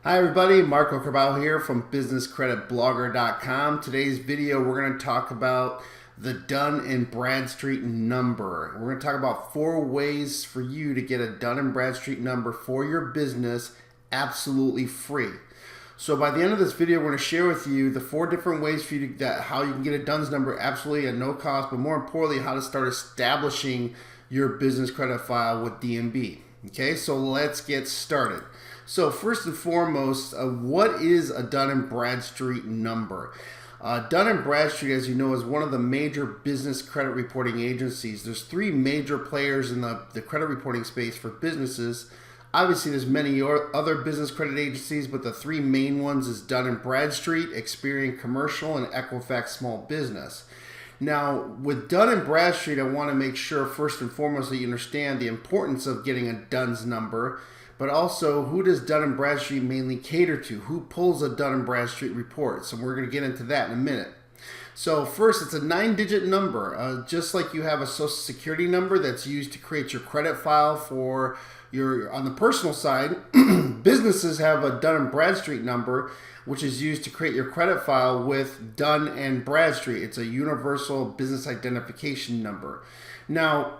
Hi everybody, Marco Cabal here from businesscreditblogger.com. Today's video we're going to talk about the Dun and Bradstreet number. We're going to talk about 4 ways for you to get a Dun and Bradstreet number for your business absolutely free. So by the end of this video, we're going to share with you the 4 different ways for you to how you can get a DUNS number absolutely at no cost, but more importantly, how to start establishing your business credit file with DNB. Okay, so let's get started. So first and foremost, what is a Dun and Bradstreet number? Dun and Bradstreet, as you know, is one of the major business credit reporting agencies. There's 3 major players in the credit reporting space for businesses. Obviously, there's many other business credit agencies, but the 3 main ones is Dun and Bradstreet, Experian Commercial, and Equifax Small Business. Now, with Dun and Bradstreet, I want to make sure first and foremost that you understand the importance of getting a DUNS number, but also who does Dun and Bradstreet mainly cater to? Who pulls a Dun and Bradstreet report? So we're going to get into that in a minute. So first, it's a 9-digit number, just like you have a social security number that's used to create your credit file for on the personal side. Businesses have a Dun and Bradstreet number, which is used to create your credit file with Dun and Bradstreet. It's a universal business identification number. Now,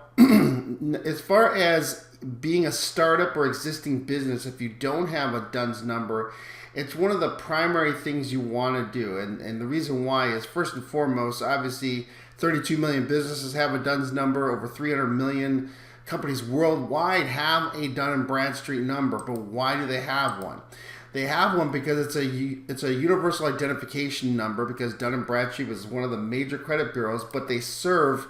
as far as being a startup or existing business, if you don't have a DUNS number, it's one of the primary things you want to do. And the reason why is, first and foremost, obviously 32 million businesses have a DUNS number. Over 300 million companies worldwide have a Dun and Bradstreet number. But why do they have one? They have one because it's a universal identification number, because Dun and Bradstreet is one of the major credit bureaus, but they serve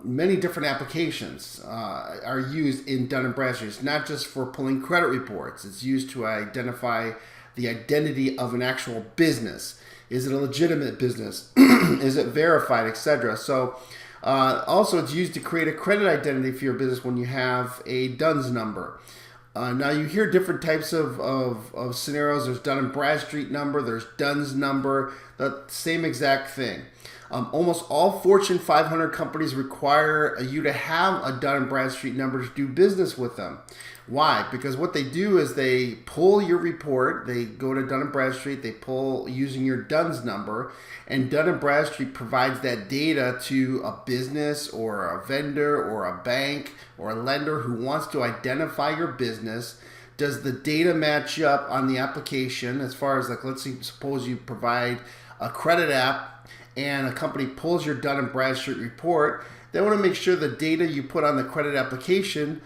many different applications are used in Dun and Bradstreet. It's not just for pulling credit reports. It's used to identify the identity of an actual business. Is it a legitimate business? Is it verified, etc.? So also it's used to create a credit identity for your business when you have a DUNS number. Now you hear different types of scenarios. There's Dun and Bradstreet number, there's DUNS number, the same exact thing. Almost all Fortune 500 companies require you to have a Dun and Bradstreet number to do business with them. Why? Because what they do is they pull your report, they go to Dun and Bradstreet, they pull using your DUNS number, and Dun and Bradstreet provides that data to a business or a vendor or a bank or a lender who wants to identify your business. Does the data match up on the application? As far as, like, let's suppose you provide a credit app and a company pulls your Dun and Bradstreet report, they want to make sure the data you put on the credit application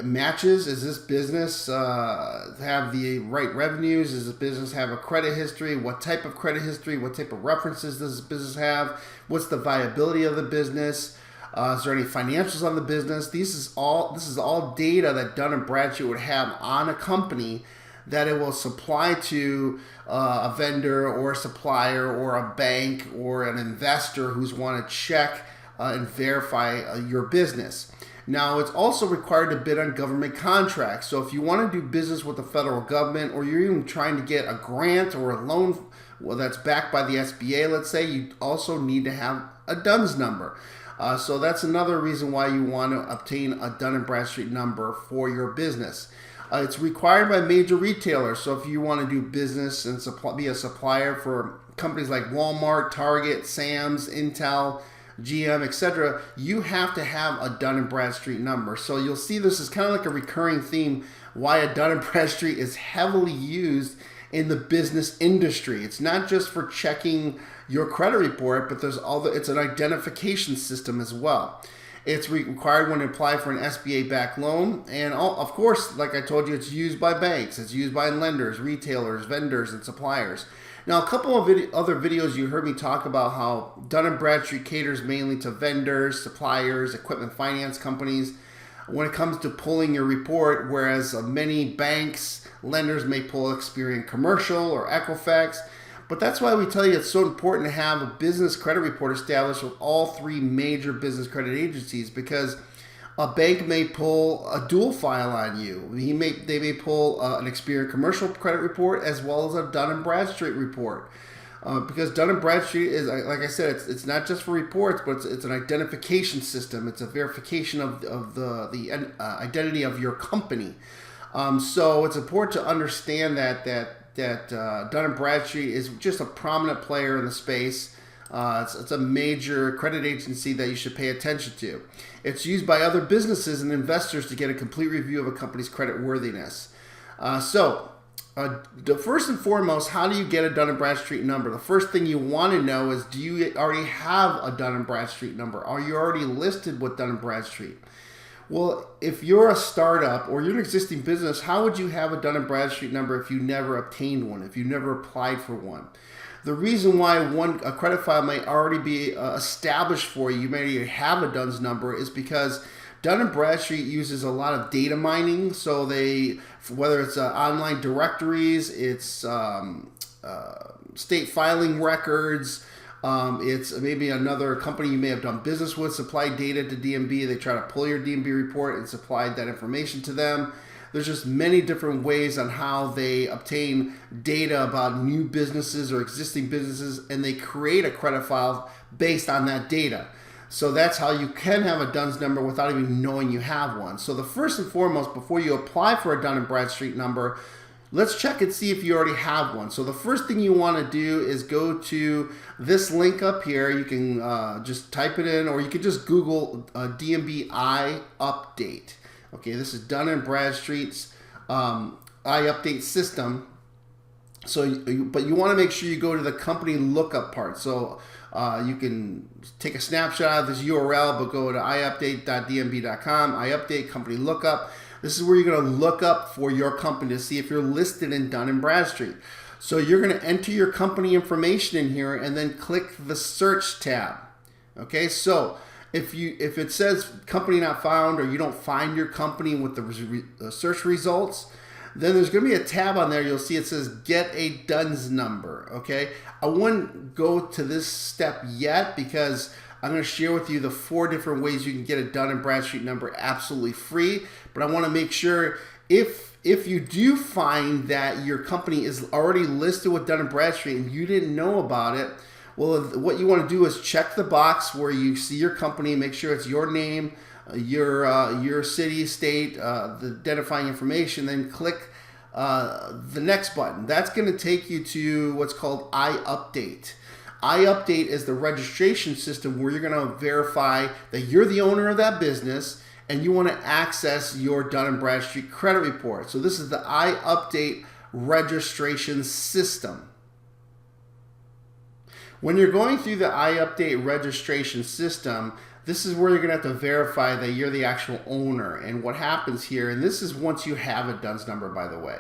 matches. Is this business have the right revenues? Does this business have a credit history? What type of credit history? What type of references does this business have? What's the viability of the business? Is there any financials on the business? This is all data that Dun and Bradstreet would have on a company that it will supply to a vendor or a supplier or a bank or an investor who's want to check and verify your business. Now, it's also required to bid on government contracts. So if you want to do business with the federal government, or you're even trying to get a grant or a loan that's backed by the SBA, let's say, you also need to have a DUNS number. So that's another reason why you want to obtain a Dun and Bradstreet number for your business. It's required by major retailers. So if you want to do business and be a supplier for companies like Walmart, Target, Sam's, Intel, GM, etc., you have to have a Dun and Bradstreet number. So you'll see this is kind of like a recurring theme why a Dun and Bradstreet is heavily used in the business industry. It's not just for checking your credit report, but it's an identification system as well. It's required when you apply for an SBA-backed loan. And of course, like I told you, it's used by banks. It's used by lenders, retailers, vendors, and suppliers. Now, a couple of other videos you heard me talk about how Dun and Bradstreet caters mainly to vendors, suppliers, equipment finance companies when it comes to pulling your report, whereas many banks, lenders may pull Experian Commercial or Equifax. But that's why we tell you it's so important to have a business credit report established with all 3 major business credit agencies, because a bank may pull a dual file on you. They may pull an Experian Commercial credit report as well as a Dun and Bradstreet report. Because Dun and Bradstreet is, like I said, it's not just for reports, but it's an identification system. It's a verification of the identity of your company. So it's important to understand that Dun & Bradstreet is just a prominent player in the space. It's a major credit agency that you should pay attention to. It's used by other businesses and investors to get a complete review of a company's credit worthiness. First and foremost, how do you get a Dun & Bradstreet number? The first thing you want to know is, do you already have a Dun & Bradstreet number? Are you already listed with Dun & Bradstreet? Well, if you're a startup or you're an existing business, how would you have a Dun & Bradstreet number if you never obtained one, if you never applied for one? The reason why a credit file might already be established for you, you may already have a DUNS number, is because Dun & Bradstreet uses a lot of data mining. So whether it's online directories, it's state filing records, it's maybe another company you may have done business with, supply data to DMB. They try to pull your DMB report and supply that information to them. There's just many different ways on how they obtain data about new businesses or existing businesses, and they create a credit file based on that data. So that's how you can have a DUNS number without even knowing you have one. So the first and foremost, before you apply for a Dun & Bradstreet number, let's check and see if you already have one. So the first thing you want to do is go to this link up here. You can just type it in, or you can just Google DMB I update. Okay, this is Dun & Bradstreet's I update system. But you want to make sure you go to the company lookup part. So you can take a snapshot of this URL, but go to iupdate.dmb.com, iupdate company lookup. This is where you're going to look up for your company to see if you're listed in Dun & Bradstreet. So you're going to enter your company information in here and then click the search tab. Okay, so if it says company not found, or you don't find your company with the search results, then there's going to be a tab on there. You'll see it says get a DUNS number. Okay, I wouldn't go to this step yet because I'm going to share with you the 4 different ways you can get a Dun & Bradstreet number absolutely free. But I want to make sure if you do find that your company is already listed with Dun & Bradstreet and you didn't know about it, well, what you want to do is check the box where you see your company, make sure it's your name, your city, state, the identifying information, then click the next button. That's going to take you to what's called iUpdate. iUpdate is the registration system where you're going to verify that you're the owner of that business and you want to access your Dun & Bradstreet credit report. So this is the iUpdate registration system. When you're going through the iUpdate registration system, this is where you're going to have to verify that you're the actual owner. And what happens here, and this is once you have a DUNS number, by the way.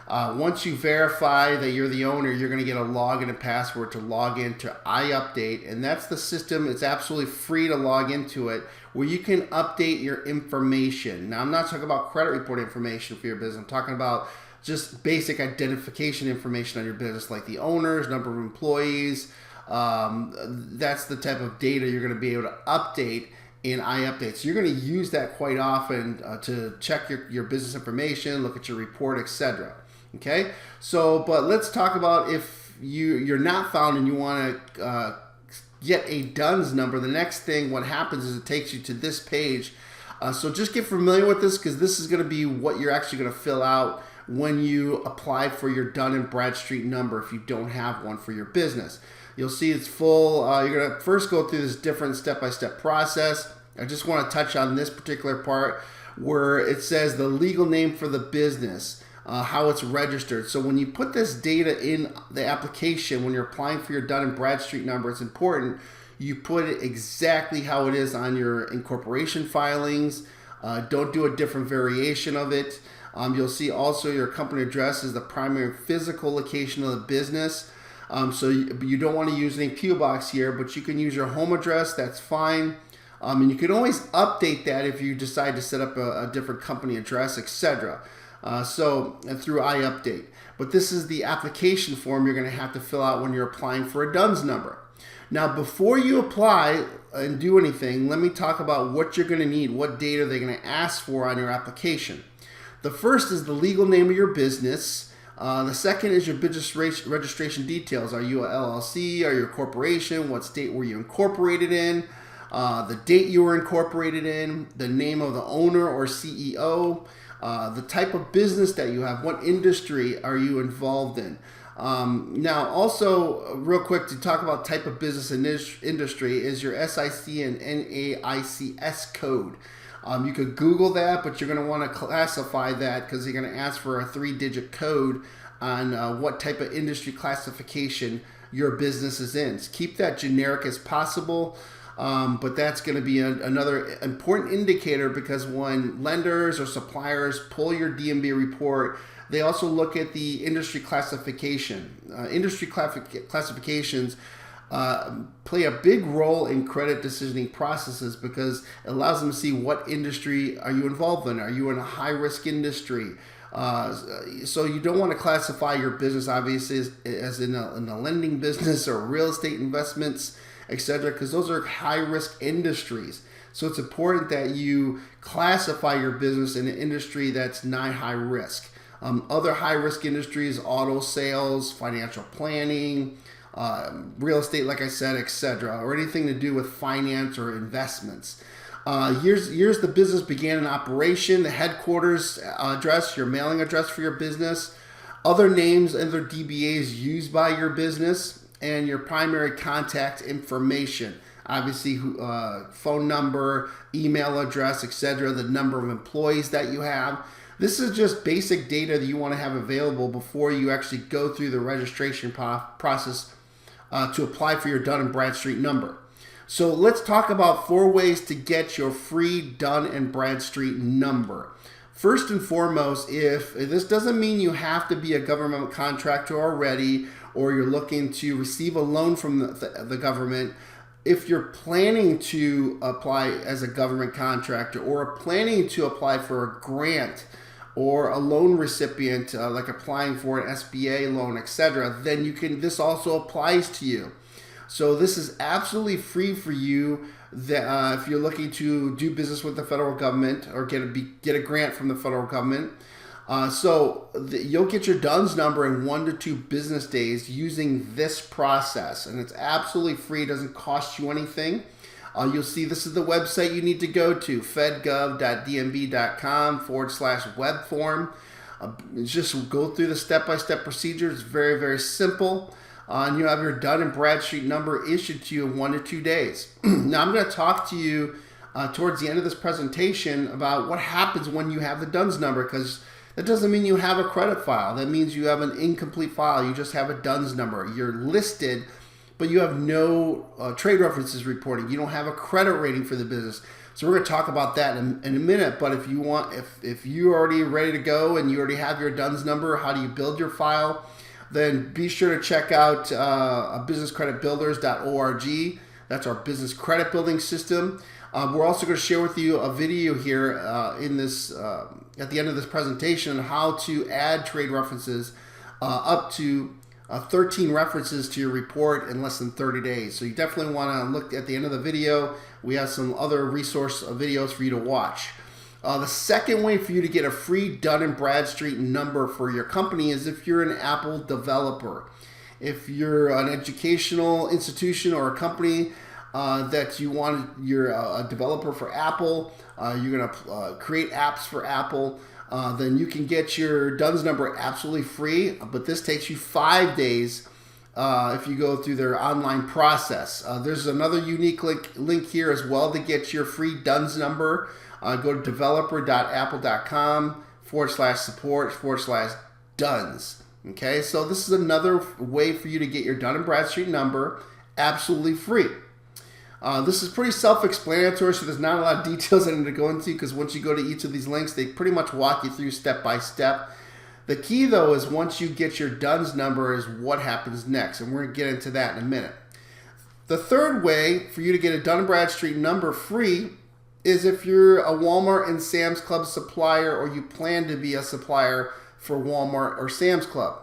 Once you verify that you're the owner, you're going to get a login and password to log into iUpdate. And that's the system. It's absolutely free to log into it, where you can update your information. Now, I'm not talking about credit report information for your business. I'm talking about just basic identification information on your business, like the owners, number of employees. That's the type of data you're going to be able to update in iUpdate. So you're going to use that quite often to check your business information, look at your report, etc. Okay, so but let's talk about if you're not found and you want to get a DUNS number. The next thing, what happens is it takes you to this page. So just get familiar with this, because this is going to be what you're actually going to fill out when you apply for your Dun & Bradstreet number if you don't have one for your business. You'll see it's full. You're going to first go through this different step-by-step process. I just want to touch on this particular part where it says the legal name for the business, how it's registered. So when you put this data in the application, when you're applying for your Dun & Bradstreet number, it's important you put it exactly how it is on your incorporation filings. Don't do a different variation of it. You'll see also your company address is the primary physical location of the business. So you don't want to use any P.O. box here, but you can use your home address. That's fine. And you can always update that if you decide to set up a different company address, etc. Through iUpdate. But this is the application form you're going to have to fill out when you're applying for a DUNS number. Now, before you apply and do anything, let me talk about what you're going to need, what data they're going to ask for on your application. The first is the legal name of your business. The second is your business registration details. Are you a LLC? Are you a corporation? What state were you incorporated in? The date you were incorporated in, the name of the owner or CEO, the type of business that you have, what industry are you involved in. Now, also, real quick, to talk about type of business and industry is your SIC and NAICS code. You could Google that, but you're going to want to classify that because you're going to ask for a 3-digit code on what type of industry classification your business is in. So keep that generic as possible, but that's going to be another important indicator, because when lenders or suppliers pull your D&B report, they also look at the industry classification. Industry classifications play a big role in credit decisioning processes because it allows them to see what industry are you involved in. Are you in a high-risk industry? So you don't want to classify your business, obviously, as in a lending business or real estate investments, etc., because those are high-risk industries. So it's important that you classify your business in an industry that's not high risk. Other high-risk industries, auto sales, financial planning, real estate, like I said, etc., or anything to do with finance or investments. Years the business began in operation, the headquarters address, your mailing address for your business, other names and other DBAs used by your business, and your primary contact information. Obviously, phone number, email address, etc., the number of employees that you have. This is just basic data that you want to have available before you actually go through the registration process to apply for your Dun & Bradstreet number. So let's talk about 4 ways to get your free Dun & Bradstreet number. First and foremost, if this doesn't mean you have to be a government contractor already, or you're looking to receive a loan from the government. If you're planning to apply as a government contractor, or planning to apply for a grant or a loan recipient, like applying for an SBA loan, etc., then this also applies to you. So this is absolutely free for you that if you're looking to do business with the federal government or get a grant from the federal government. You'll get your DUNS number in 1 to 2 business days using this process, and it's absolutely free. It doesn't cost you anything. You'll see this is the website you need to go to, fedgov.dnb.com/web form. Just go through the step-by-step procedure. It's very, very simple. And you have your Dun & Bradstreet number issued to you in 1 to 2 days. Now, I'm going to talk to you towards the end of this presentation about what happens when you have the DUNS number, because that doesn't mean you have a credit file. That means you have an incomplete file. You just have a DUNS number. You're listed, but you have no trade references reporting. You don't have a credit rating for the business. So we're going to talk about that in a minute. But if you want, if you're already ready to go and you already have your DUNS number, how do you build your file? Then be sure to check out businesscreditbuilders.org. That's our business credit building system. We're also going to share with you a video here in this at the end of this presentation on how to add trade references up to 13 references to your report in less than 30 days. So you definitely want to look at the end of the video. We have some other resource videos for you to watch. The second way for you to get a free Dun & Bradstreet number for your company is if you're an Apple developer. If you're an educational institution or a company that you're a developer for Apple, you're going to create apps for Apple, then you can get your DUNS number absolutely free, but this takes you 5 days if you go through their online process. There's another unique link here as well to get your free DUNS number. Go to developer.apple.com/support/DUNS. Okay, so this is another way for you to get your Dun & Bradstreet number absolutely free. This is pretty self-explanatory, so there's not a lot of details I need to go into, because once you go to each of these links, they pretty much walk you through step by step. The key, though, is once you get your DUNS number is what happens next, and we're going to get into that in a minute. The third way for you to get a Dun & Bradstreet number free is if you're a Walmart and Sam's Club supplier, or you plan to be a supplier for Walmart or Sam's Club.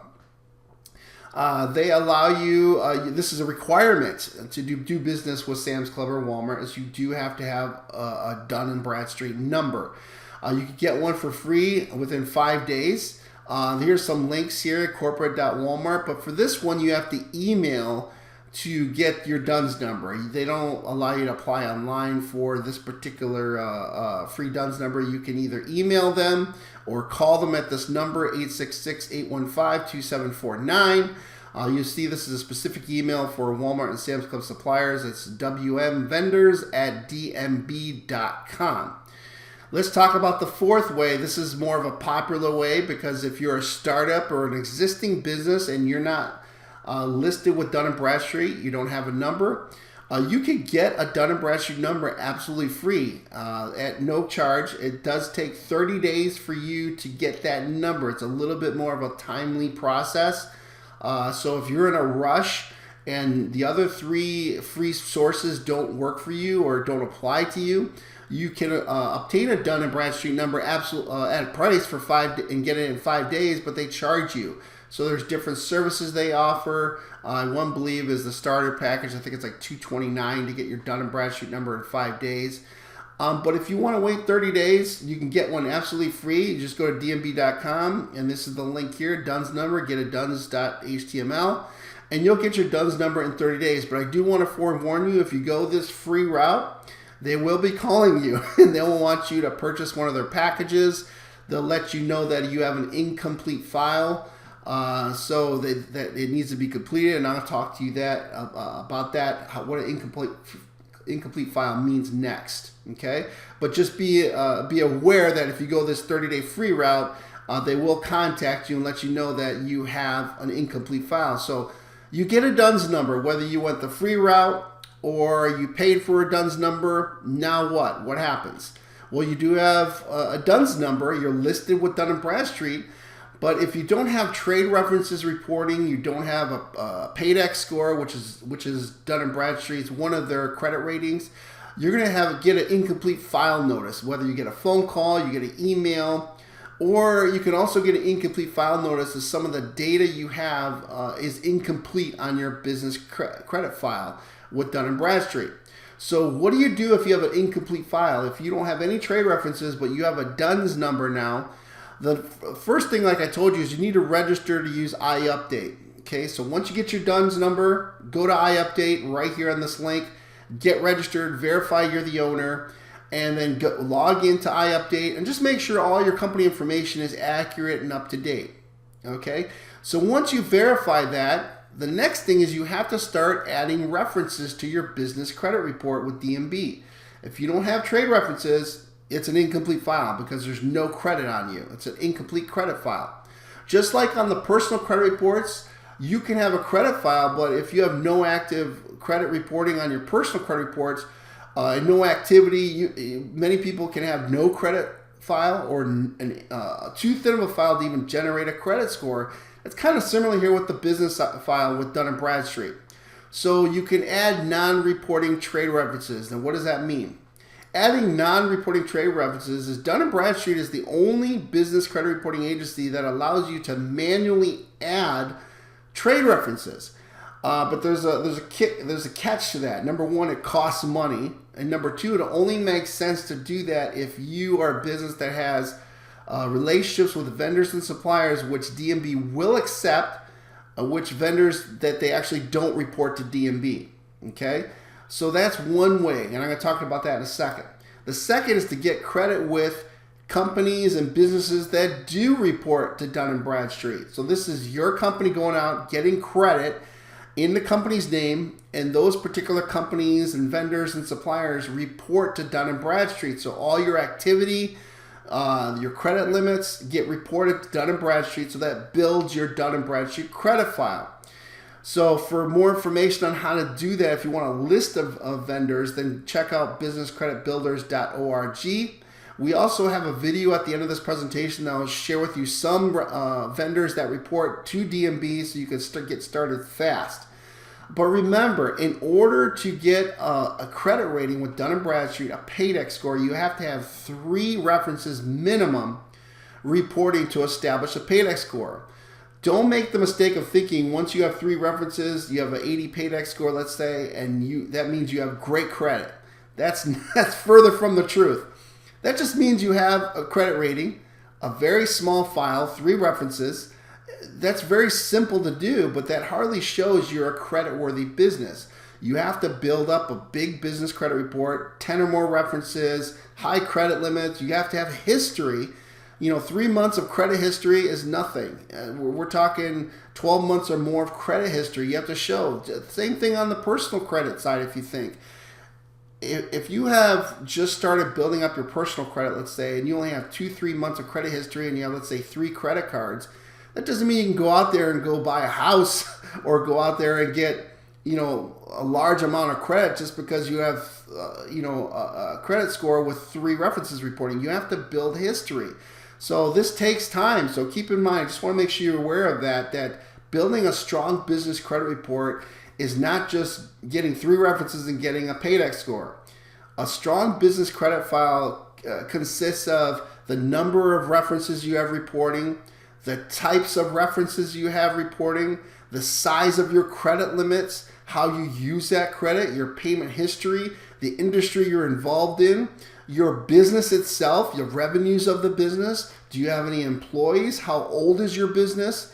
They allow you, this is a requirement to do business with Sam's Club or Walmart, is you do have to have a Dun & Bradstreet number. You can get one for free within 5 days. Here's some links here, corporate.walmart, but for this one you have to email to get your DUNS number. They don't allow you to apply online for this particular free DUNS number. You can either email them or call them at this number, 866-815-2749. You'll see this is a specific email for Walmart and Sam's Club suppliers. It's wmvendors@dnb.com. Let's talk about the fourth way. This is more of a popular way because if you're a startup or an existing business and you're not listed with Dun and Bradstreet, you don't have a number, you can get a Dun and Bradstreet number absolutely free at no charge. It does take 30 days for you to get that number. It's a little bit more of a timely process. So if you're in a rush and the other 3 free sources don't work for you or don't apply to you, you can obtain a Dun and Bradstreet number at a price for and get it in 5 days, but they charge you. So there's different services they offer. One believe is the starter package. I think it's like $229 to get your Dun and Bradstreet number in 5 days. But if you want to wait 30 days, you can get one absolutely free. You just go to dnb.com, and this is the link here, DUNS number, get a duns.html, and you'll get your DUNS number in 30 days. But I do want to forewarn you, if you go this free route, they will be calling you, and they will want you to purchase one of their packages. They'll let you know that you have an incomplete file, so that it needs to be completed, and I'll talk to you about that, what an incomplete file means next. Okay, but just be aware that if you go this 30-day free route, they will contact you and let you know that you have an incomplete file. So you get a DUNS number, whether you went the free route or you paid for a DUNS number. Now what? What happens? Well, you do have a DUNS number. You're listed with Dun and Bradstreet. But if you don't have trade references reporting, you don't have a PAYDEX score, which is Dun and Bradstreet's one of their credit ratings, you're going to get an incomplete file notice. Whether you get a phone call, you get an email, or you can also get an incomplete file notice as some of the data you have is incomplete on your business credit file with Dun and Bradstreet. So what do you do if you have an incomplete file? If you don't have any trade references, but you have a DUNS number now, the first thing, like I told you, is you need to register to use iUpdate. Okay, so once you get your DUNS number, go to iUpdate right here on this link, get registered, verify you're the owner, and then log into iUpdate and just make sure all your company information is accurate and up to date. Okay, so once you verify that, the next thing is you have to start adding references to your business credit report with DNB. If you don't have trade references, it's an incomplete file because there's no credit on you. It's an incomplete credit file. Just like on the personal credit reports, you can have a credit file, but if you have no active credit reporting on your personal credit reports, no activity, many people can have no credit file or too thin of a file to even generate a credit score. It's kind of similar here with the business file with Dun and Bradstreet. So you can add non-reporting trade references. Now what does that mean? Adding non-reporting trade references is Dun & Bradstreet is the only business credit reporting agency that allows you to manually add trade references. But there's a catch to that. Number one, it costs money. And number two, it only makes sense to do that if you are a business that has relationships with vendors and suppliers, which DNB will accept, which vendors that they actually don't report to DNB. Okay? So that's one way, and I'm going to talk about that in a second. The second is to get credit with companies and businesses that do report to Dun & Bradstreet. So this is your company going out, getting credit in the company's name, and those particular companies and vendors and suppliers report to Dun & Bradstreet. So all your activity, your credit limits get reported to Dun & Bradstreet, so that builds your Dun & Bradstreet credit file. So for more information on how to do that, if you want a list of vendors, then check out businesscreditbuilders.org. We also have a video at the end of this presentation that will share with you some vendors that report to DNB so you can get started fast. But remember, in order to get a credit rating with Dun & Bradstreet, a PAYDEX score, you have to have 3 references minimum reporting to establish a PAYDEX score. Don't make the mistake of thinking once you have 3 references, you have an 80 PAYDEX score, let's say, and that means you have great credit. That's further from the truth. That just means you have a credit rating, a very small file, 3 references, That's very simple to do, but that hardly shows you're a creditworthy business. You have to build up a big business credit report, 10 or more references, high credit limits. You have to have history. 3 months of credit history is nothing. We're talking 12 months or more of credit history. You have to show. Same thing on the personal credit side, if you think. If you have just started building up your personal credit, let's say, and you only have 2-3 months of credit history and you have, let's say, 3 credit cards, that doesn't mean you can go out there and go buy a house or go out there and get, a large amount of credit just because you have, a credit score with 3 references reporting. You have to build history. So this takes time. So keep in mind, just want to make sure you're aware of that building a strong business credit report is not just getting 3 references and getting a paydex score. A strong business credit file consists of the number of references you have reporting, the types of references you have reporting, the size of your credit limits, how you use that credit, your payment history, the industry you're involved in, your business itself, your revenues of the business. Do you have any employees? How old is your business?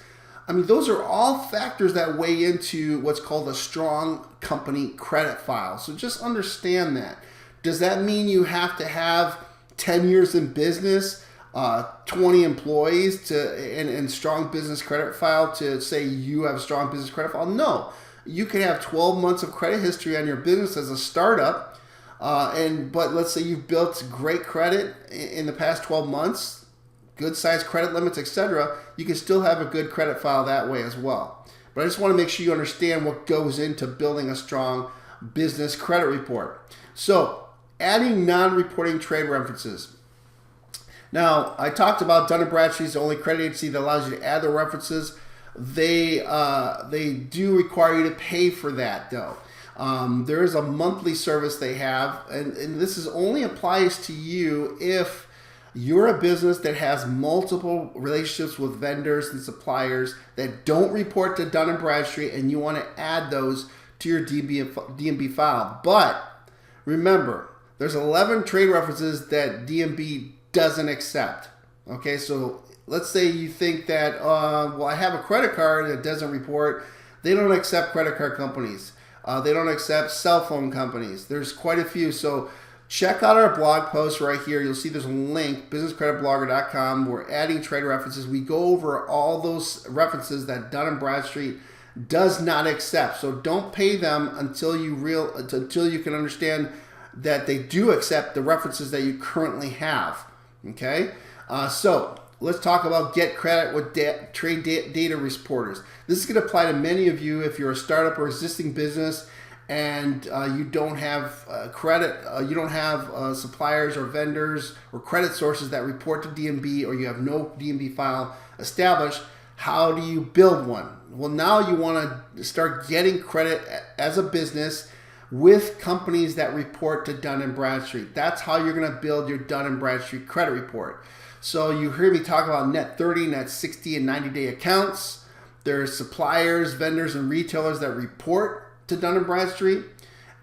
Those are all factors that weigh into what's called a strong company credit file. So just understand that. Does that mean you have to have 10 years in business, 20 employees and strong business credit file to say you have a strong business credit file? No. You can have 12 months of credit history on your business as a startup, but let's say you've built great credit in the past 12 months, good size credit limits, etc. You can still have a good credit file that way as well. But I just want to make sure you understand what goes into building a strong business credit report. So, adding non-reporting trade references. Now, I talked about Dun & Bradstreet is the only credit agency that allows you to add the references. They do require you to pay for that, though. There is a monthly service they have, and this only applies to you if you're a business that has multiple relationships with vendors and suppliers that don't report to Dun & Bradstreet, and you want to add those to your D&B file. But remember, there's 11 trade references that D&B doesn't accept. Okay, so let's say you think that, I have a credit card that doesn't report. They don't accept credit card companies. They don't accept cell phone companies. There's quite a few. So check out our blog post right here. You'll see there's a link, businesscreditblogger.com. We're adding trade references. We go over all those references that Dun & Bradstreet does not accept. So don't pay them until you can understand that they do accept the references that you currently have. Okay? So let's talk about get credit with trade data reporters. This is going to apply to many of you if you're a startup or existing business and you don't have credit, you don't have suppliers or vendors or credit sources that report to D&B, or you have no D&B file established. How do you build one? Well, now you want to start getting credit as a business with companies that report to Dun & Bradstreet. That's how you're going to build your Dun & Bradstreet credit report. So you hear me talk about net 30, net 60, and 90-day accounts. There's suppliers, vendors, and retailers that report to Dun & Bradstreet.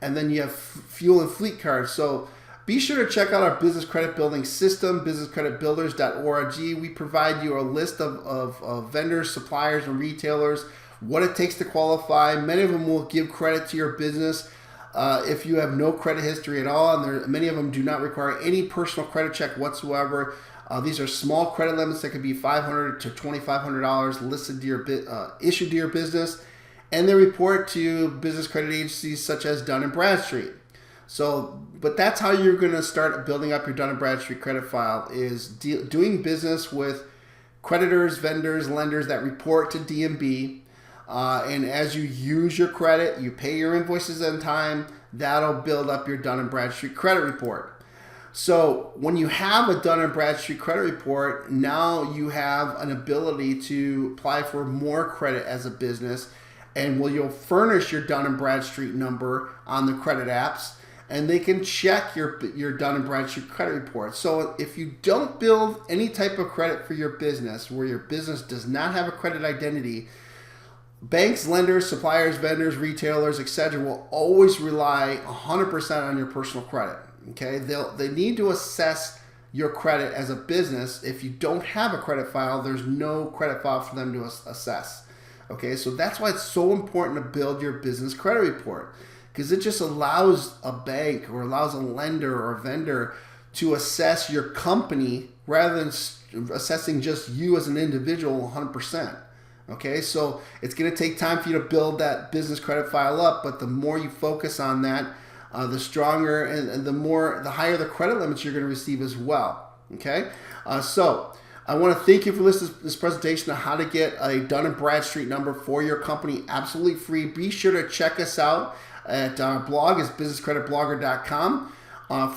And then you have fuel and fleet cards. So be sure to check out our business credit building system, businesscreditbuilders.org. We provide you a list of vendors, suppliers, and retailers, what it takes to qualify. Many of them will give credit to your business if you have no credit history at all, and many of them do not require any personal credit check whatsoever. These are small credit limits that could be $500 to $2,500 listed to your issued to your business, and they report to business credit agencies such as Dun & Bradstreet. So, but that's how you're going to start building up your Dun & Bradstreet credit file, is doing business with creditors, vendors, lenders that report to D&B. And as you use your credit, you pay your invoices on time, that'll build up your Dun & Bradstreet credit report. So when you have a Dun & Bradstreet credit report, now you have an ability to apply for more credit as a business, and you'll furnish your Dun & Bradstreet number on the credit apps, and they can check your Dun & Bradstreet credit report. So if you don't build any type of credit for your business, where your business does not have a credit identity, banks, lenders, suppliers, vendors, retailers, etc. will always rely 100% on your personal credit. Okay, they need to assess your credit as a business. If you don't have a credit file, there's no credit file for them to assess. Okay, so that's why it's so important to build your business credit report, because it just allows a bank or allows a lender or a vendor to assess your company rather than assessing just you as an individual 100%. Okay, so it's going to take time for you to build that business credit file up, but the more you focus on that, the stronger and the higher the credit limits you're going to receive as well. Okay, so I want to thank you for listening to this presentation on how to get a Dun and Bradstreet number for your company absolutely free. Be sure to check us out at our blog, is businesscreditblogger.com.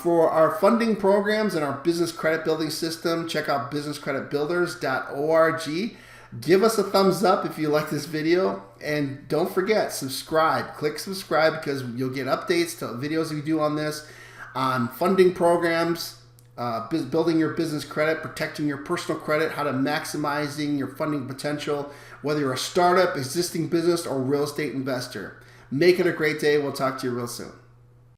For our funding programs and our business credit building system, check out businesscreditbuilders.org. Give us a thumbs up if you like this video, and don't forget, subscribe. Click subscribe because you'll get updates to videos we do on this, on funding programs, building your business credit, protecting your personal credit, how to maximizing your funding potential, whether you're a startup, existing business, or real estate investor. Make it a great day. We'll talk to you real soon.